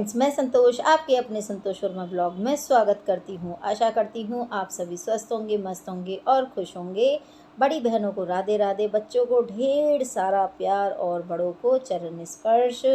Friends, मैं संतोष आपके अपने संतोष वर्मा ब्लॉग में स्वागत करती हूँ। आशा करती हूँ आप सभी स्वस्थ होंगे, मस्त होंगे और खुश होंगे। बड़ी बहनों को राधे राधे, बच्चों को ढेर सारा प्यार और बड़ों को चरण स्पर्श।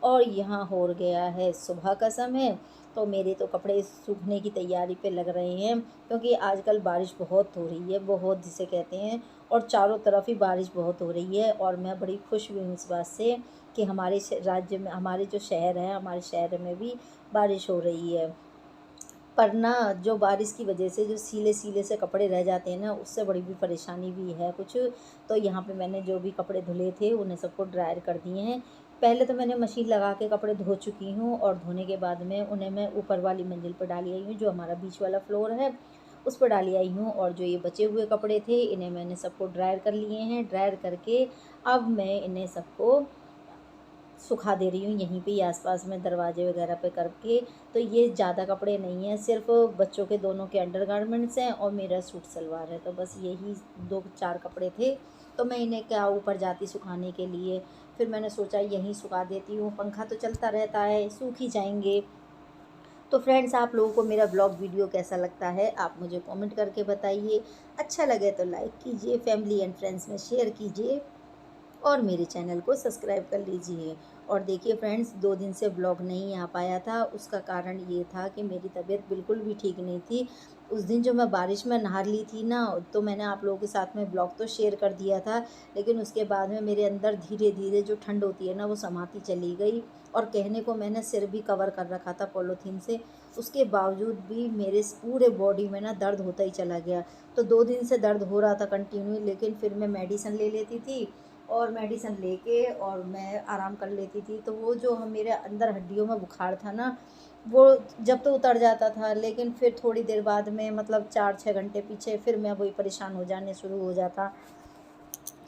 और यहाँ हो गया है सुबह का समय, तो मेरे तो कपड़े सूखने की तैयारी पे लग रहे हैं, क्योंकि आजकल बारिश बहुत हो रही है, बहुत जिसे कहते हैं, और चारों तरफ ही बारिश बहुत हो रही है। और मैं बड़ी खुश हुई हूँ इस बात से कि हमारे राज्य में, हमारे जो शहर है, हमारे शहर में भी बारिश हो रही है। पर ना, जो बारिश की वजह से जो सीले सीले से कपड़े रह जाते हैं ना, उससे बड़ी भी परेशानी भी है कुछ। तो यहाँ पे मैंने जो भी कपड़े धुले थे उन्हें सबको ड्रायर कर दिए हैं। पहले तो मैंने मशीन लगा के कपड़े धो चुकी हूँ, और धोने के बाद में उन्हें मैं ऊपर वाली मंजिल पर डाली आई हूँ, जो हमारा बीच वाला फ्लोर है उस पर डाली आई हूँ। और जो ये बचे हुए कपड़े थे इन्हें मैंने सबको ड्रायर कर लिए हैं। ड्रायर करके अब मैं इन्हें सबको सुखा दे रही हूँ यहीं पे ही आसपास में, दरवाजे वगैरह पे करके। तो ये ज़्यादा कपड़े नहीं हैं, सिर्फ बच्चों के दोनों के अंडरगारमेंट्स हैं और मेरा सूट सलवार है। तो बस यही 2-4 कपड़े थे, तो मैं इन्हें क्या ऊपर जाती सुखाने के लिए। फिर मैंने सोचा यहीं सुखा देती हूँ, पंखा तो चलता रहता है, सूख ही जाएंगे। तो फ्रेंड्स, आप लोगों को मेरा ब्लॉग वीडियो कैसा लगता है आप मुझे कमेंट करके बताइए। अच्छा लगे तो लाइक कीजिए, फैमिली एंड फ्रेंड्स में शेयर कीजिए, और मेरे चैनल को सब्सक्राइब कर लीजिए। और देखिए फ्रेंड्स, 2 दिन से ब्लॉग नहीं आ पाया था, उसका कारण ये था कि मेरी तबीयत बिल्कुल भी ठीक नहीं थी। उस दिन जो मैं बारिश में नहा ली थी ना, तो मैंने आप लोगों के साथ में ब्लॉग तो शेयर कर दिया था, लेकिन उसके बाद में मेरे अंदर धीरे धीरे जो ठंड होती है ना, वो समाती चली गई। और कहने को मैंने सिर भी कवर कर रखा था पॉलीथीन से, उसके बावजूद भी मेरे पूरे बॉडी में ना दर्द होता ही चला गया। तो 2 दिन से दर्द हो रहा था कंटिन्यू, लेकिन फिर मैं मेडिसिन ले लेती थी, और मेडिसिन लेके और मैं आराम कर लेती थी। तो वो जो मेरे अंदर हड्डियों में बुखार था ना, वो जब तो उतर जाता था, लेकिन फिर थोड़ी देर बाद में, मतलब 4-6 घंटे पीछे, फिर मैं वही परेशान हो जाने शुरू हो जाता।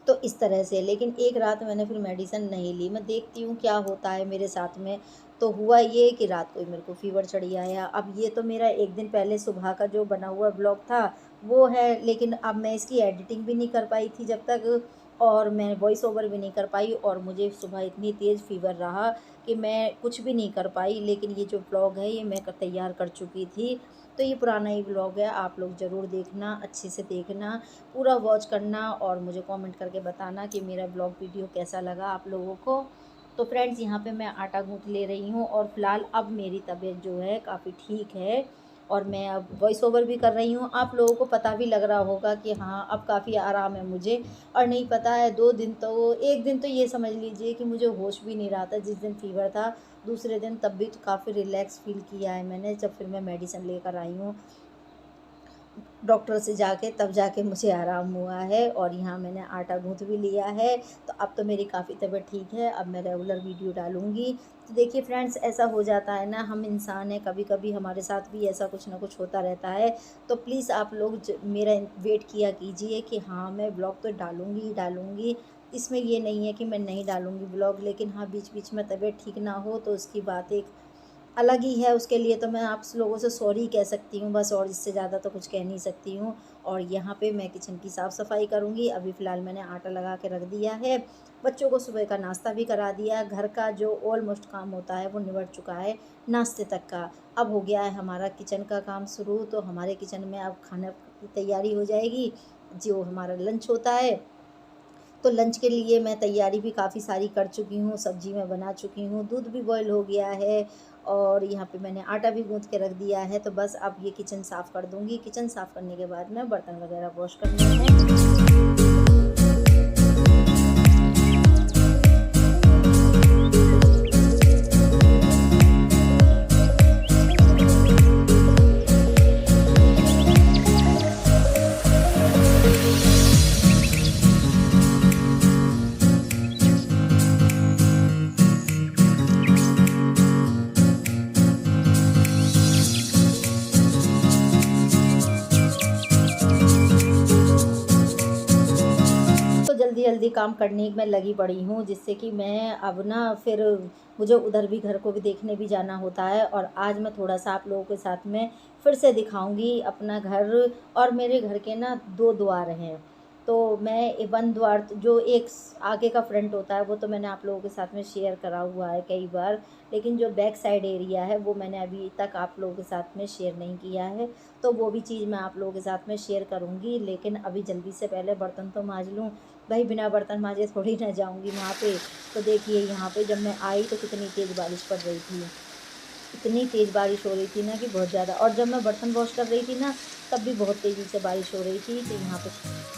तो इस तरह से, लेकिन एक रात मैंने फिर मेडिसिन नहीं ली, मैं देखती हूँ क्या होता है मेरे साथ में। तो हुआ ये कि रात को ही मेरे को फ़ीवर चढ़ी आया। अब ये तो मेरा एक दिन पहले सुबह का जो बना हुआ ब्लॉग था वो है, लेकिन अब मैं इसकी एडिटिंग भी नहीं कर पाई थी जब तक, और मैं वॉइस ओवर भी नहीं कर पाई, और मुझे सुबह इतनी तेज़ फ़ीवर रहा कि मैं कुछ भी नहीं कर पाई। लेकिन ये जो ब्लॉग है ये मैं तैयार कर चुकी थी। तो ये पुराना ही ब्लॉग है, आप लोग ज़रूर देखना, अच्छे से देखना, पूरा वॉच करना, और मुझे कमेंट करके बताना कि मेरा ब्लॉग वीडियो कैसा लगा आप लोगों को। तो फ्रेंड्स, यहाँ पे मैं आटा गूँथ ले रही हूँ, और फ़िलहाल अब मेरी तबीयत जो है काफ़ी ठीक है, और मैं अब वॉइस ओवर भी कर रही हूँ। आप लोगों को पता भी लग रहा होगा कि हाँ, अब काफ़ी आराम है मुझे। और नहीं पता है, 2 दिन तो, एक दिन तो ये समझ लीजिए कि मुझे होश भी नहीं रहा था जिस दिन फ़ीवर था। दूसरे दिन तब भी काफ़ी रिलैक्स फ़ील किया है मैंने, जब फिर मैं मेडिसिन लेकर आई हूँ डॉक्टर से जाके, तब जाके मुझे आराम हुआ है। और यहाँ मैंने आटा गूँथ भी लिया है, तो अब तो मेरी काफ़ी तबीयत ठीक है, अब मैं रेगुलर वीडियो डालूँगी। तो देखिए फ्रेंड्स, ऐसा हो जाता है ना, हम इंसान हैं, कभी कभी हमारे साथ भी ऐसा कुछ ना कुछ होता रहता है। तो प्लीज़ आप लोग मेरा वेट किया कीजिए कि हाँ, मैं ब्लॉग तो डालूँगी ही डालूँगी। इसमें ये नहीं है कि मैं नहीं डालूँगी ब्लॉग, लेकिन हाँ, बीच बीच में तबीयत ठीक ना हो तो उसकी बात एक अलग ही है। उसके लिए तो मैं आप लोगों से सॉरी कह सकती हूँ बस, और इससे ज़्यादा तो कुछ कह नहीं सकती हूँ। और यहाँ पे मैं किचन की साफ़ सफाई करूँगी। अभी फ़िलहाल मैंने आटा लगा के रख दिया है, बच्चों को सुबह का नाश्ता भी करा दिया, घर का जो ऑलमोस्ट काम होता है वो निबट चुका है, नाश्ते तक का। अब हो गया है हमारा किचन का काम शुरू, तो हमारे किचन में अब खाना की तैयारी हो जाएगी, जो हमारा लंच होता है। तो लंच के लिए मैं तैयारी भी काफ़ी सारी कर चुकी हूँ, सब्ज़ी मैं बना चुकी हूँ, दूध भी बॉयल हो गया है, और यहाँ पे मैंने आटा भी गूँथ के रख दिया है। तो बस अब ये किचन साफ़ कर दूँगी। किचन साफ़ करने के बाद में बर्तन वगैरह वॉश करने हैं। तो जल्दी जल्दी काम करने में लगी पड़ी हूँ, जिससे कि मैं अब ना, फिर मुझे उधर भी, घर को भी देखने भी जाना होता है। और आज मैं थोड़ा सा आप लोगों के साथ में फिर से दिखाऊंगी अपना घर। और मेरे घर के ना 2 द्वार हैं, तो मैं वन द्वार जो एक आगे का फ्रंट होता है वो तो मैंने आप लोगों के साथ में शेयर करा हुआ है कई बार, लेकिन जो बैक साइड एरिया है वो मैंने अभी तक आप लोगों के साथ में शेयर नहीं किया है। तो वो भी चीज़ मैं आप लोगों के साथ में शेयर करूँगी, लेकिन अभी जल्दी से पहले बर्तन तो मांज लूँ भाई, बिना बर्तन मांजे थोड़ी ना जाऊँगी वहाँ पे। तो देखिए यहाँ पे जब मैं आई तो कितनी तेज़ बारिश पड़ रही थी, इतनी तेज़ बारिश हो रही थी ना कि बहुत ज़्यादा। और जब मैं बर्तन वॉश कर रही थी ना तब भी बहुत तेज़ी से बारिश हो रही थी। तो यहाँ पे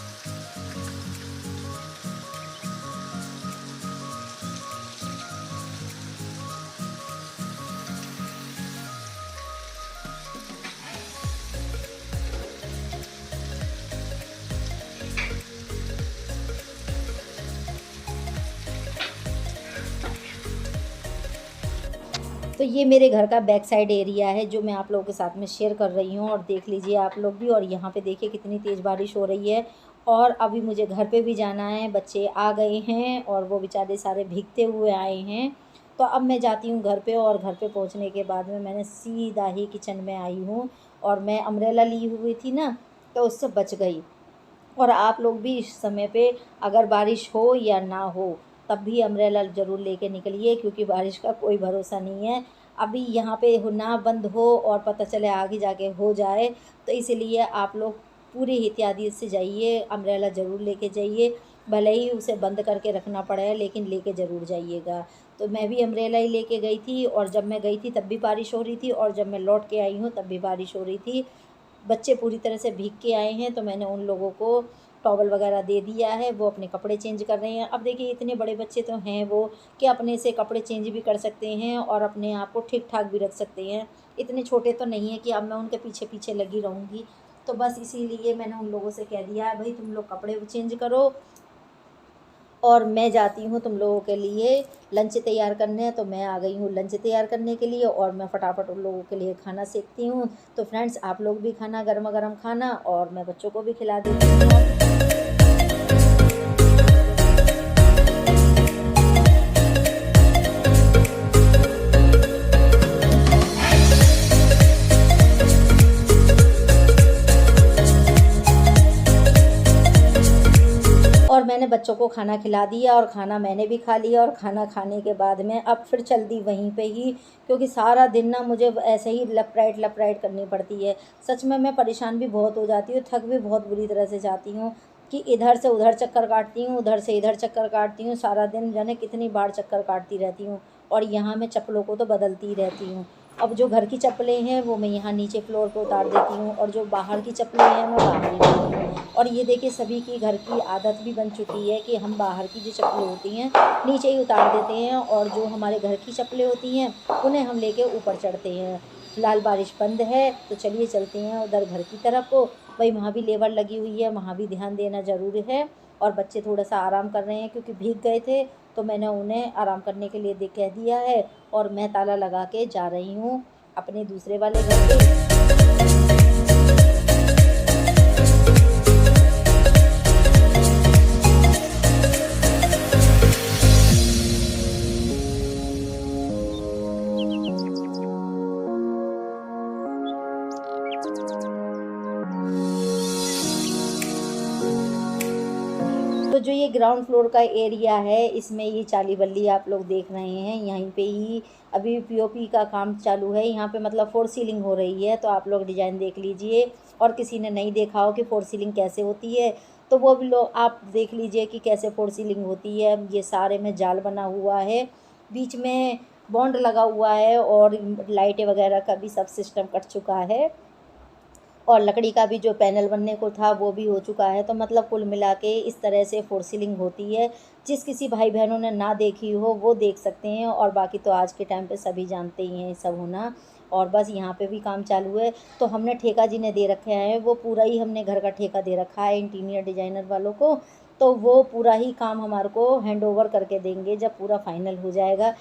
तो ये मेरे घर का बैक साइड एरिया है जो मैं आप लोगों के साथ में शेयर कर रही हूँ, और देख लीजिए आप लोग भी। और यहाँ पे देखिए कितनी तेज़ बारिश हो रही है, और अभी मुझे घर पे भी जाना है। बच्चे आ गए हैं और वो बेचारे सारे भीगते हुए आए हैं। तो अब मैं जाती हूँ घर पे, और घर पे पहुँचने के बाद में मैंने सीधा ही किचन में आई हूँ, और मैं अम्ब्रेला ली हुई थी ना तो उससे बच गई। और आप लोग भी इस समय पे अगर बारिश हो या ना हो तब भी अम्ब्रेला ज़रूर लेके निकलिए, क्योंकि बारिश का कोई भरोसा नहीं है। अभी यहाँ पे हो ना बंद हो और पता चले आगे जाके हो जाए, तो इसीलिए आप लोग पूरी एहतियाती से जाइए, अम्ब्रेला ज़रूर लेके जाइए। भले ही उसे बंद करके रखना पड़े लेकिन लेके ज़रूर जाइएगा। तो मैं भी अम्ब्रेला ही लेके गई थी, और जब मैं गई थी तब भी बारिश हो रही थी, और जब मैं लौट के आई हूँ तब भी बारिश हो रही थी। बच्चे पूरी तरह से भीग के आए हैं, तो मैंने उन लोगों को टॉवल वगैरह दे दिया है, वो अपने कपड़े चेंज कर रहे हैं। अब देखिए इतने बड़े बच्चे तो हैं वो कि अपने से कपड़े चेंज भी कर सकते हैं और अपने आप को ठीक-ठाक भी रख सकते हैं। इतने छोटे तो नहीं है कि अब मैं उनके पीछे-पीछे लगी रहूँगी। तो बस इसीलिए मैंने उन लोगों से कह दिया है, भई तुम लोग कपड़े चेंज करो और मैं जाती हूँ तुम लोगों के लिए लंच तैयार करने। तो मैं आ गई हूँ लंच तैयार करने के लिए, और मैं फटाफट उन लोगों के लिए खाना सेकती हूँ। तो फ्रेंड्स आप लोग भी खाना गरमा-गरम खाना, और मैं बच्चों को भी खिला देती हूँ। और मैंने बच्चों को खाना खिला दिया, और खाना मैंने भी खा लिया, और खाना खाने के बाद में अब फिर चल दी वहीं पे ही, क्योंकि सारा दिन ना मुझे ऐसे ही लेफ्ट राइट करनी पड़ती है। सच में मैं परेशान भी बहुत हो जाती हूँ, थक भी बहुत बुरी तरह से जाती हूँ कि इधर से उधर चक्कर काटती हूँ, उधर से इधर चक्कर काटती हूँ, सारा दिन जाने कितनी बार चक्कर काटती रहती हूँ। और यहाँ मैं चप्पलों को तो बदलती ही रहती हूँ। अब जो घर की चप्पलें हैं वो मैं यहाँ नीचे फ्लोर पे उतार देती हूँ, और जो बाहर की चप्पलें हैं मैं बाहर ही रखती हूँ। और ये देखिए सभी की घर की आदत भी बन चुकी है कि हम बाहर की जो चप्पलें होती हैं नीचे ही उतार देते हैं, और जो हमारे घर की चप्पलें होती हैं उन्हें हम लेके ऊपर चढ़ते हैं। फिलहाल बारिश बंद है तो चलिए चलते हैं उधर घर की तरफ को। भाई वहाँ भी लेबर लगी हुई है, वहाँ भी ध्यान देना ज़रूरी है। और बच्चे थोड़ा सा आराम कर रहे हैं क्योंकि भीग गए थे, तो मैंने उन्हें आराम करने के लिए कह दिया है, और मैं ताला लगा के जा रही हूँ अपने दूसरे वाले घर पे। तो जो ये ग्राउंड फ्लोर का एरिया है इसमें ये चाली बल्ली आप लोग देख रहे हैं, यहीं पे ही अभी पीओपी का काम चालू है। यहाँ पे मतलब फोर सीलिंग हो रही है, तो आप लोग डिज़ाइन देख लीजिए। और किसी ने नहीं देखा हो कि फोर सीलिंग कैसे होती है तो वो भी लोग आप देख लीजिए कि कैसे फोर सीलिंग होती है। ये सारे में जाल बना हुआ है, बीच में बॉन्ड लगा हुआ है, और लाइटें वगैरह का भी सब सिस्टम कट चुका है, और लकड़ी का भी जो पैनल बनने को था वो भी हो चुका है। तो मतलब कुल मिला के इस तरह से फोर सीलिंग होती है। जिस किसी भाई बहनों ने ना देखी हो वो देख सकते हैं, और बाकी तो आज के टाइम पे सभी जानते ही हैं ये सब होना। और बस यहाँ पे भी काम चालू है। तो हमने ठेका जिन्हें दे रखे हैं वो पूरा ही हमने घर का ठेका दे रखा है इंटीरियर डिज़ाइनर वालों को। तो वो पूरा ही काम हमारे को हैंड ओवर करके देंगे जब पूरा फाइनल हो जाएगा।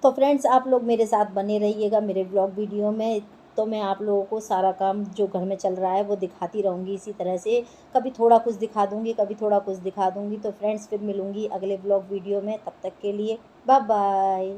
तो फ्रेंड्स आप लोग मेरे साथ बने रहिएगा मेरे ब्लॉग वीडियो में। तो मैं आप लोगों को सारा काम जो घर में चल रहा है वो दिखाती रहूँगी इसी तरह से। कभी थोड़ा कुछ दिखा दूँगी, कभी थोड़ा कुछ दिखा दूँगी। तो फ्रेंड्स फिर मिलूँगी अगले ब्लॉग वीडियो में, तब तक के लिए बाय बाय।